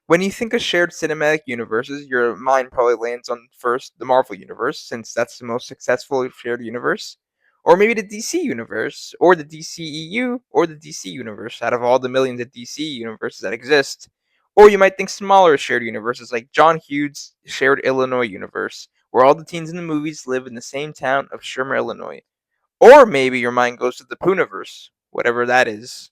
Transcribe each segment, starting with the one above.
When you think of shared cinematic universes, your mind probably lands on first the Marvel Universe, since that's the most successful shared universe. Or maybe the DC Universe, or the DCEU, or the DC Universe, out of all the millions of DC universes that exist. Or you might think smaller shared universes like John Hughes' Shared Illinois Universe, where all the teens in the movies live in the same town of Shermer, Illinois. Or maybe your mind goes to the Pooniverse, whatever that is.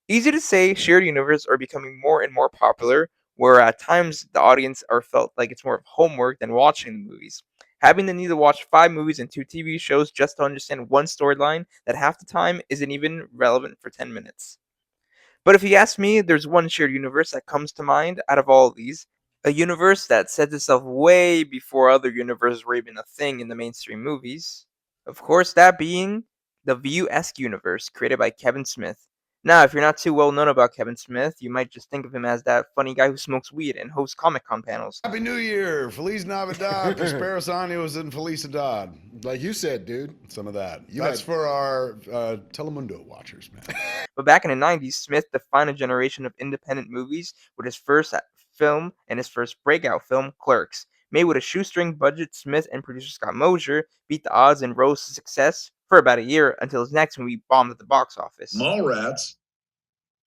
Easy to say, shared universes are becoming more and more popular, where at times the audience are felt like it's more of homework than watching the movies. Having the need to watch 5 movies and 2 TV shows just to understand one storyline that half the time isn't even relevant for 10 minutes. But if you ask me, there's one shared universe that comes to mind out of all of these. A universe that sets itself way before other universes were even a thing in the mainstream movies. Of course, that being the View Universe, created by Kevin Smith. Now, if you're not too well known about Kevin Smith, you might just think of him as that funny guy who smokes weed and hosts Comic Con panels. Happy New Year! Feliz Navidad, Prosperos Años, and Felicidad. Like you said, dude, some of that. That's for our Telemundo watchers, man. But back in the 90s, Smith defined a generation of independent movies with his first film and his first breakout film, Clerks. Made with a shoestring budget, Smith and producer Scott Mosier beat the odds and rose to success for about a year until his next movie bombed at the box office. Mallrats,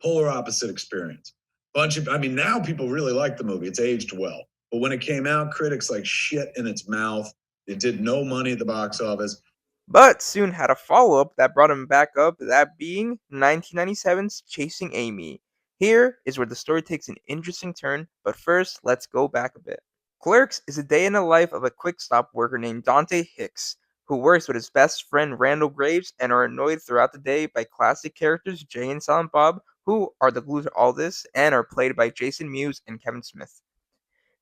polar opposite experience. Now people really like the movie. It's aged well. But when it came out, critics like shit in its mouth. It did no money at the box office. But soon had a follow up that brought him back up, that being 1997's Chasing Amy. Here is where the story takes an interesting turn, but first, let's go back a bit. Clerks is a day in the life of a quick stop worker named Dante Hicks, who works with his best friend Randall Graves and are annoyed throughout the day by classic characters Jay and Silent Bob, who are the glue to all this and are played by Jason Mewes and Kevin Smith.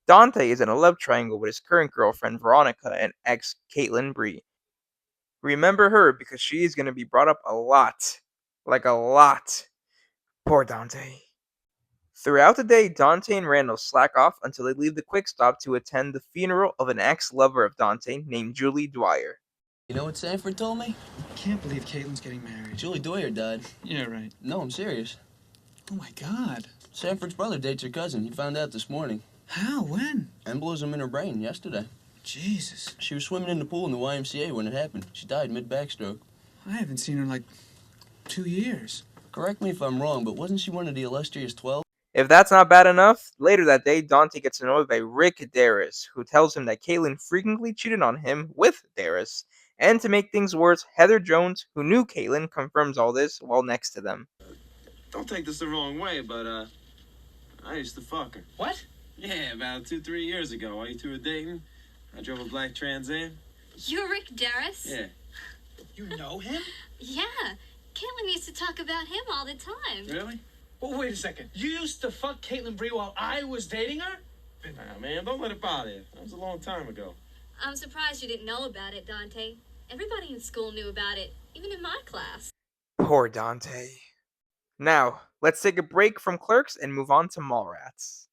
Dante is in a love triangle with his current girlfriend Veronica and ex Caitlin Bree. Remember her because she is going to be brought up a lot. Like a lot. Poor Dante. Throughout the day, Dante and Randall slack off until they leave the quick stop to attend the funeral of an ex-lover of Dante named Julie Dwyer. You know what Sanford told me? I can't believe Caitlin's getting married. Julie Dwyer died. Yeah, right. No, I'm serious. Oh my God. Sanford's brother dates her cousin. He found out this morning. How? When? Embolism in her brain yesterday. Jesus. She was swimming in the pool in the YMCA when it happened. She died mid-backstroke. I haven't seen her in like 2 years. Correct me if I'm wrong, but wasn't she one of the illustrious 12? If that's not bad enough, later that day, Dante gets annoyed by Rick Darris, who tells him that Caitlin frequently cheated on him with Darris. And to make things worse, Heather Jones, who knew Caitlin, confirms all this while next to them. Don't take this the wrong way, but, I used to fuck her. What? Yeah, about 2-3 years ago, while you two were dating, I drove a black Trans Am. You're Rick Darris? Yeah. You know him? Yeah. Caitlin used to talk about him all the time. Really? Well, wait a second. You used to fuck Caitlin Bree while I was dating her? Nah, man, don't let it bother you. That was a long time ago. I'm surprised you didn't know about it, Dante. Everybody in school knew about it, even in my class. Poor Dante. Now, let's take a break from Clerks and move on to Mallrats.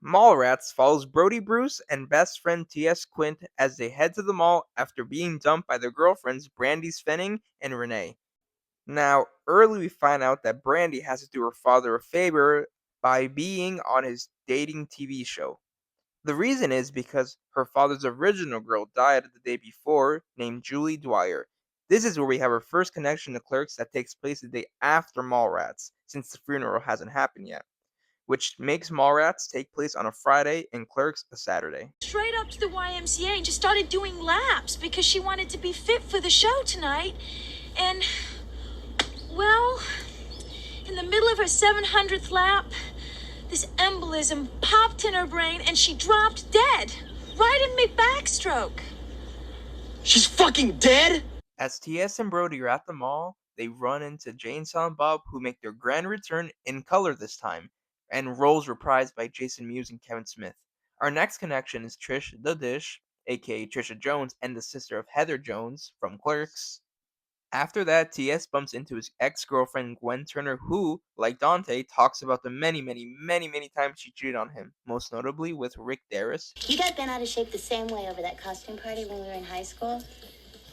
Mallrats follows Brody Bruce and best friend T.S. Quint as they head to the mall after being dumped by their girlfriends Brandy Svenning and Renee. Now, early we find out that Brandy has to do her father a favor by being on his dating TV show. The reason is because her father's original girl died the day before, named Julie Dwyer. This is where we have our first connection to Clerks that takes place the day after Mallrats, since the funeral hasn't happened yet, which makes Mallrats take place on a Friday and Clerks a Saturday. Straight up to the YMCA and just started doing laps because she wanted to be fit for the show tonight. And, well, in the middle of her 700th lap, this embolism popped in her brain and she dropped dead. Right in mid-backstroke. She's fucking dead? As TS and Brody are at the mall, they run into Jay and Silent Bob, who make their grand return in color this time, and roles reprised by Jason Mewes and Kevin Smith. Our next connection is Trish the Dish, aka Trisha Jones, and the sister of Heather Jones from Clerks. After that, TS bumps into his ex-girlfriend Gwen Turner, who, like Dante, talks about the many times she cheated on him, most notably with Rick Darris. You got bent out of shape the same way over that costume party when we were in high school?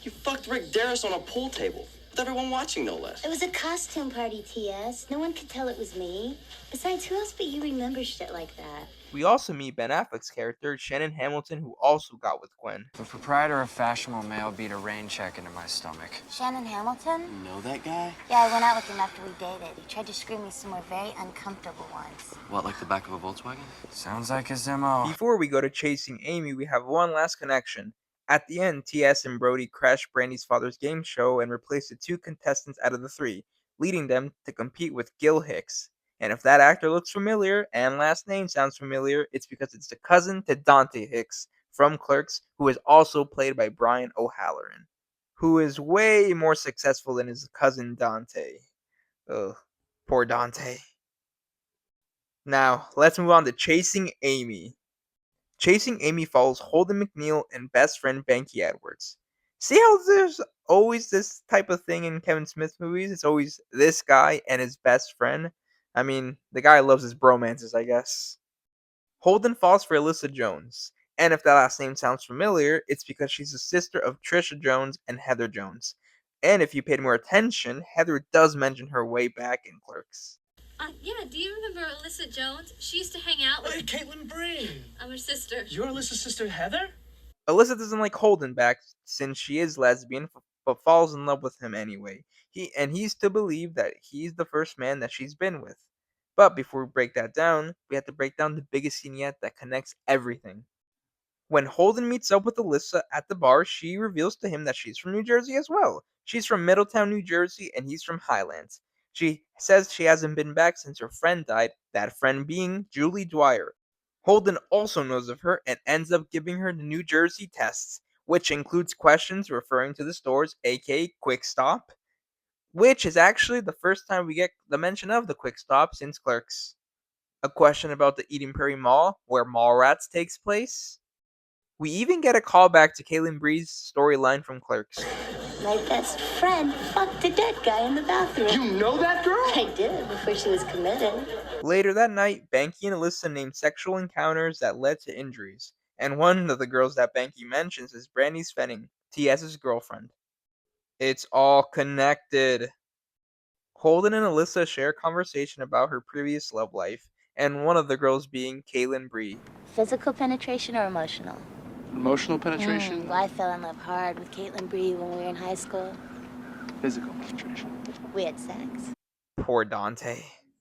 You fucked Rick Darris on a pool table. With everyone watching, no less. It was a costume party, T.S. No one could tell it was me. Besides, who else but you remembers shit like that? We also meet Ben Affleck's character, Shannon Hamilton, who also got with Gwen. The proprietor of Fashionable Mail beat a rain check into my stomach. Shannon Hamilton? You know that guy? Yeah, I went out with him after we dated. He tried to screw me some more very uncomfortable ones. What, like the back of a Volkswagen? Sounds like his MO. Before we go to chasing Amy, we have one last connection. At the end, T.S. and Brody crash Brandy's father's game show and replace the 2 contestants out of the 3, leading them to compete with Gil Hicks. And if that actor looks familiar and last name sounds familiar, it's because it's the cousin to Dante Hicks from Clerks, who is also played by Brian O'Halloran, who is way more successful than his cousin Dante. Ugh, poor Dante. Now, let's move on to Chasing Amy. Chasing Amy follows Holden McNeil and best friend Banky Edwards. See how there's always this type of thing in Kevin Smith movies? It's always this guy and his best friend. I mean, the guy loves his bromances, I guess. Holden falls for Alyssa Jones. And if that last name sounds familiar, it's because she's the sister of Trisha Jones and Heather Jones. And if you paid more attention, Heather does mention her way back in Clerks. Yeah, do you remember Alyssa Jones? She used to hang out with... Hey, Caitlin Bree. I'm her sister. You're Alyssa's sister, Heather? Alyssa doesn't like Holden back since she is lesbian, but falls in love with him anyway. He's to believe that he's the first man that she's been with. But before we break that down, we have to break down the biggest scene yet that connects everything. When Holden meets up with Alyssa at the bar, she reveals to him that she's from New Jersey as well. She's from Middletown, New Jersey, and he's from Highlands. She says she hasn't been back since her friend died, that friend being Julie Dwyer. Holden also knows of her and ends up giving her the New Jersey tests, which includes questions referring to the stores, aka Quick Stop, which is actually the first time we get the mention of the Quick Stop since Clerks. A question about the Eden Prairie Mall, where Mallrats takes place. We even get a callback to Caitlin Bree's storyline from Clerks. My best friend fucked a dead guy in the bathroom. You know that girl? I did, before she was committed. Later that night, Banky and Alyssa name sexual encounters that led to injuries, and one of the girls that Banky mentions is Brandy Svenning, T.S.'s girlfriend. It's all connected. Holden and Alyssa share a conversation about her previous love life, and one of the girls being Caitlin Bree. Physical penetration or emotional? Emotional penetration? Well, I fell in love hard with Caitlin Bree when we were in high school. Physical penetration. We had sex. Poor Dante.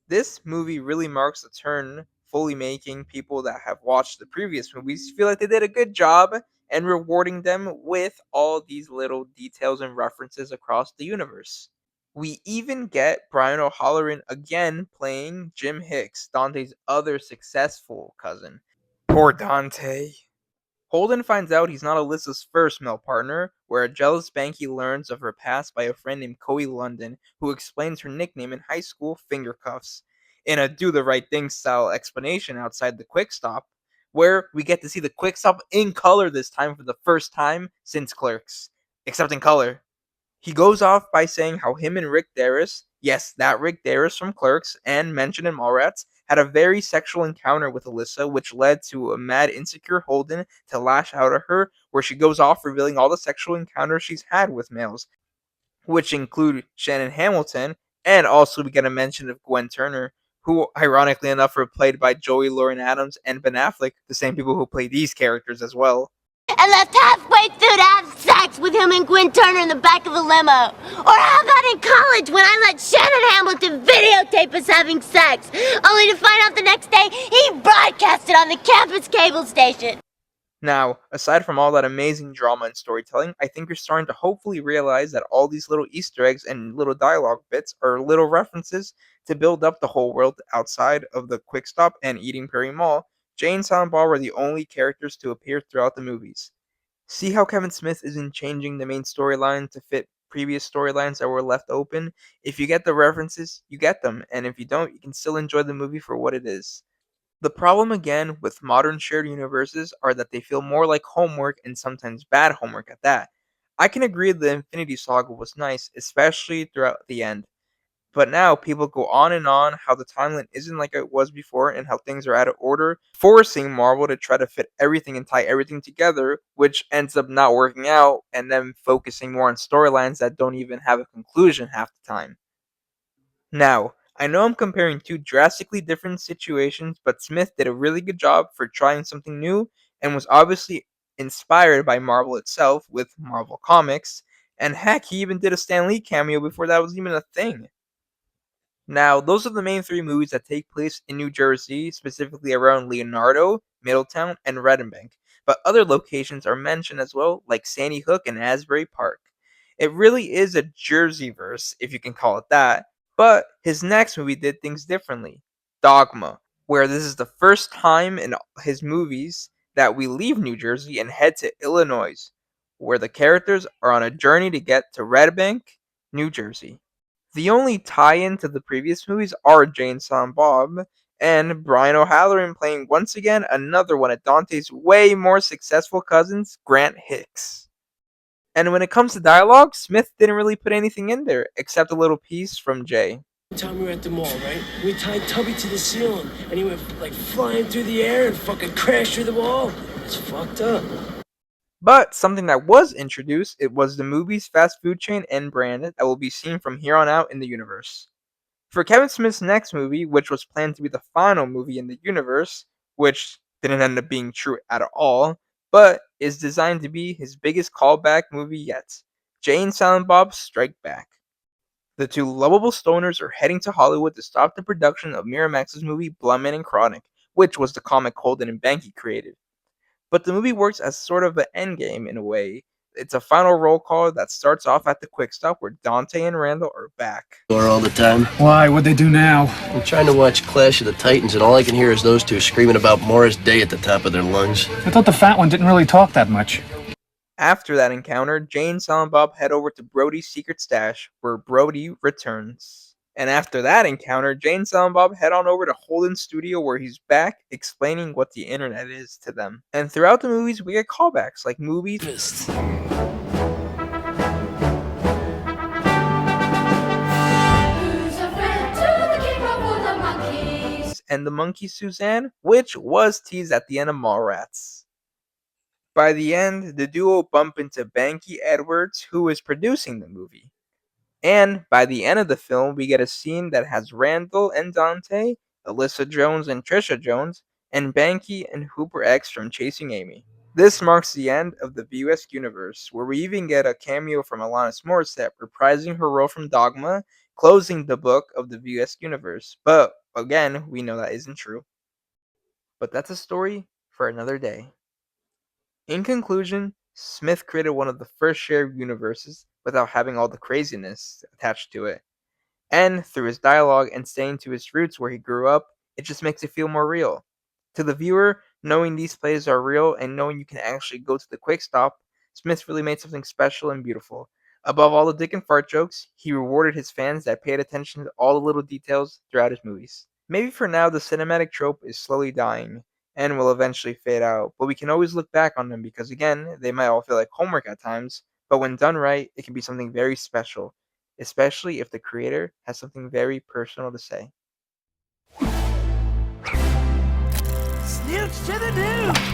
This movie really marks a turn, fully making people that have watched the previous movies feel like they did a good job and rewarding them with all these little details and references across the universe. We even get Brian O'Halloran again playing Jim Hicks, Dante's other successful cousin. Poor Dante. Holden finds out he's not Alyssa's first male partner, where a jealous Banky learns of her past by a friend named Coey London, who explains her nickname in high school, Fingercuffs, in a do the right thing style explanation outside the Quick Stop, where we get to see the Quick Stop in color this time for the first time since Clerks, except in color. He goes off by saying how him and Rick Darris, yes, that Rick Darris from Clerks and mentioned in Mallrats, had a very sexual encounter with Alyssa, which led to a mad insecure Holden to lash out at her, where she goes off revealing all the sexual encounters she's had with males, which include Shannon Hamilton, and also we get a mention of Gwen Turner, who ironically enough were played by Joey Lauren Adams and Ben Affleck, the same people who play these characters as well. And left halfway through to have sex with him and Gwen Turner in the back of a limo. Or how about in college when I let Shannon Hamilton videotape us having sex, only to find out the next day he broadcasted on the campus cable station. Now, aside from all that amazing drama and storytelling, I think you're starting to hopefully realize that all these little Easter eggs and little dialogue bits are little references to build up the whole world outside of the Quick Stop and Eden Prairie Mall. Jay and Silent Bob were the only characters to appear throughout the movies. See how Kevin Smith isn't changing the main storyline to fit previous storylines that were left open? If you get the references, you get them, and if you don't, you can still enjoy the movie for what it is. The problem again with modern shared universes are that they feel more like homework and sometimes bad homework at that. I can agree the Infinity Saga was nice, especially throughout the end, But now people go on and on how the timeline isn't like it was before and how things are out of order, forcing Marvel to try to fit everything and tie everything together, which ends up not working out and then focusing more on storylines that don't even have a conclusion half the time. Now, I know I'm comparing two drastically different situations, but Smith did a really good job for trying something new and was obviously inspired by Marvel itself with Marvel Comics, and heck, he even did a Stan Lee cameo before that was even a thing. Now, those are the main three movies that take place in New Jersey, specifically around Leonardo, Middletown, and Reddenbank. But other locations are mentioned as well, like Sandy Hook and Asbury Park. It really is a Jerseyverse, if you can call it that. But his next movie did things differently. Dogma, where this is the first time in his movies that we leave New Jersey and head to Illinois, where the characters are on a journey to get to Red Bank, New Jersey. The only tie-in to the previous movies are Jane Silent Bob and Brian O'Halloran playing once again another one of Dante's way more successful cousins, Grant Hicks. And when it comes to dialogue, Smith didn't really put anything in there except a little piece from Jay. One time we were at the mall, right? We tied Tubby to the ceiling, and he went like flying through the air and fucking crashed through the wall. It's fucked up. But something that was introduced, it was the movie's fast food chain and brand that will be seen from here on out in the universe. For Kevin Smith's next movie, which was planned to be the final movie in the universe, which didn't end up being true at all, but is designed to be his biggest callback movie yet, Jay and Silent Bob Strike Back. The two lovable stoners are heading to Hollywood to stop the production of Miramax's movie Blummin' and Chronic, which was the comic Holden and Banky created. But the movie works as sort of an endgame in a way. It's a final roll call that starts off at the quick stop where Dante and Randall are back. All the time. Why? What'd they do now? I'm trying to watch Clash of the Titans, and all I can hear is those two screaming about Morris Day at the top of their lungs. I thought the fat one didn't really talk that much. After that encounter, Jay and Silent Bob head over to Brody's secret stash, where Brody returns. And after that encounter, Jay and Silent Bob head on over to Holden's studio where he's back explaining what the internet is to them. And throughout the movies, we get callbacks like movies and the monkey Suzanne, which was teased at the end of Mallrats. By the end, the duo bump into Banky Edwards, who is producing the movie. And by the end of the film, we get a scene that has Randall and Dante, Alyssa Jones and Trisha Jones, and Banky and Hooper X from Chasing Amy. This marks the end of the Askewniverse, where we even get a cameo from Alanis Morissette reprising her role from Dogma, closing the book of the Askewniverse. But again, we know that isn't true. But that's a story for another day. In conclusion, Smith created one of the first shared universes without having all the craziness attached to it. And through his dialogue and staying to his roots where he grew up, it just makes it feel more real. To the viewer, knowing these plays are real and knowing you can actually go to the quick stop, Smith really made something special and beautiful. Above all the dick and fart jokes, he rewarded his fans that paid attention to all the little details throughout his movies. Maybe for now the cinematic trope is slowly dying and will eventually fade out, but we can always look back on them because again, they might all feel like homework at times, but when done right, it can be something very special, especially if the creator has something very personal to say. Snootch to the news!